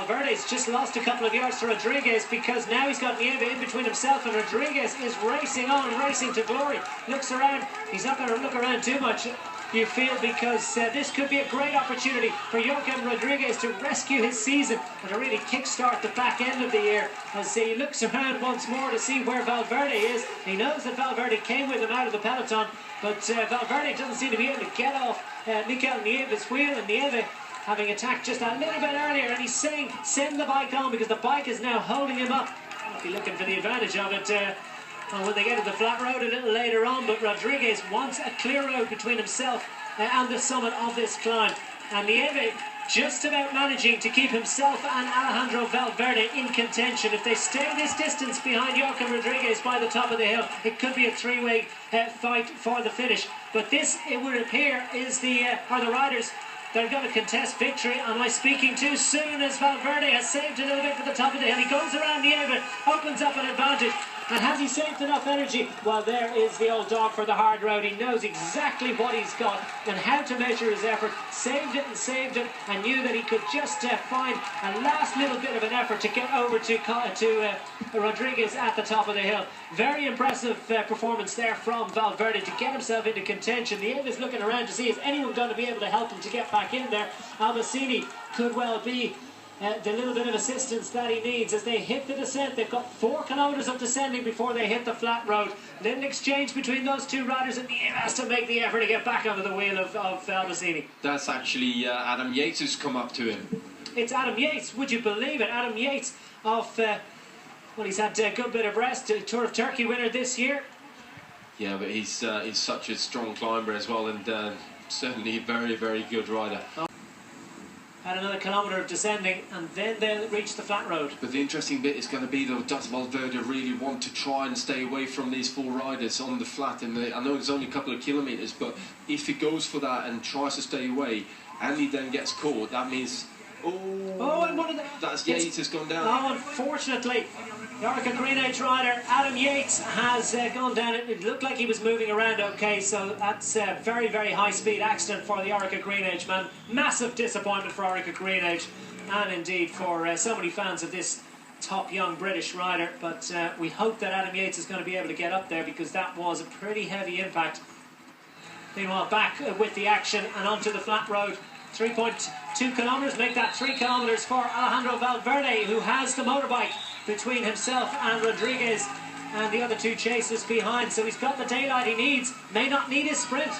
Valverde's just lost a couple of yards to Rodriguez, because now he's got Nieve in between himself and Rodriguez is racing on, racing to glory. Looks around, he's not going to look around too much, you feel, because this could be a great opportunity for Joaquim Rodriguez to rescue his season and to really kickstart the back end of the year, as he looks around once more to see where Valverde is. He knows that Valverde came with him out of the peloton, but Valverde doesn't seem to be able to get off Mikel Nieve's wheel, and Nieve having attacked just a little bit earlier, and he's saying send the bike on, because the bike is now holding him up. I'll be looking for the advantage of it when they get to the flat road a little later on, but Rodriguez wants a clear road between himself and the summit of this climb, and Nieve just about managing to keep himself and Alejandro Valverde in contention. If they stay this distance behind Joaquim Rodriguez by the top of the hill, it could be a three-way fight for the finish. But this, it would appear, is the riders that are going to contest victory. Am I speaking too soon, as Valverde has saved a little bit for the top of the hill? He goes around Nieve, opens up an advantage. And has he saved enough energy? Well, there is the old dog for the hard road. He knows exactly what he's got and how to measure his effort. Saved it and knew that he could just find a last little bit of an effort to get over to Rodriguez at the top of the hill. Very impressive performance there from Valverde to get himself into contention. Nieve is looking around to see if anyone going to be able to help him to get back in there. Albacini could well be the little bit of assistance that he needs as they hit the descent. They've got 4 kilometres of descending before they hit the flat road. Little exchange between those two riders, and Nieve has to make the effort to get back onto the wheel of Albacini. That's actually Adam Yates who's come up to him. It's Adam Yates, would you believe it? Adam Yates of, well, he's had a good bit of rest, Tour of Turkey winner this year. Yeah, but he's such a strong climber as well, and certainly a very, very good rider. Had another kilometre of descending, and then they'll reach the flat road. But the interesting bit is going to be, though, does Valverde really want to try and stay away from these 4 riders on the flat? And I know it's only a couple of kilometres, but if he goes for that and tries to stay away, and he then gets caught, that means... Oh, and one of the... That's Yates has gone down. Oh, unfortunately, the Orica Green Age rider, Adam Yates, has gone down. It looked like he was moving around okay, so that's a very, very high-speed accident for the Orica Green Age man. Massive disappointment for Orica Green Age, and indeed for so many fans of this top young British rider. But we hope that Adam Yates is going to be able to get up there, because that was a pretty heavy impact. Meanwhile, back with the action and onto the flat road. 3.2 kilometres, make that 3 kilometres for Alejandro Valverde, who has the motorbike between himself and Rodriguez, and the other 2 chasers behind, so he's got the daylight he needs. May not need his sprint.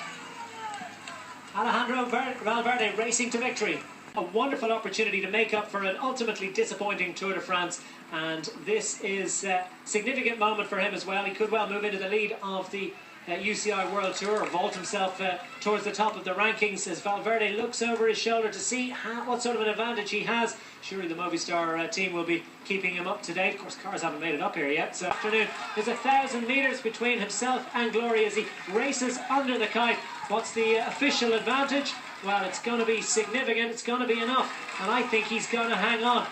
Alejandro Valverde racing to victory. A wonderful opportunity to make up for an ultimately disappointing Tour de France, and this is a significant moment for him as well. He could well move into the lead of the UCI World Tour, or vault himself towards the top of the rankings, as Valverde looks over his shoulder to see what sort of an advantage he has. Surely the Movistar team will be keeping him up to date. Of course, cars haven't made it up here yet. So afternoon, there's 1,000 metres between himself and glory as he races under the kite. What's the official advantage? Well, it's going to be significant. It's going to be enough, and I think he's going to hang on.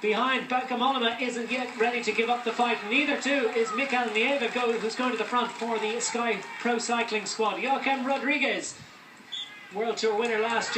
Behind, Mollema isn't yet ready to give up the fight. Neither too is Mikel Nieve, who's going to the front for the Sky Pro Cycling squad. Joaquim Rodriguez, World Tour winner last year.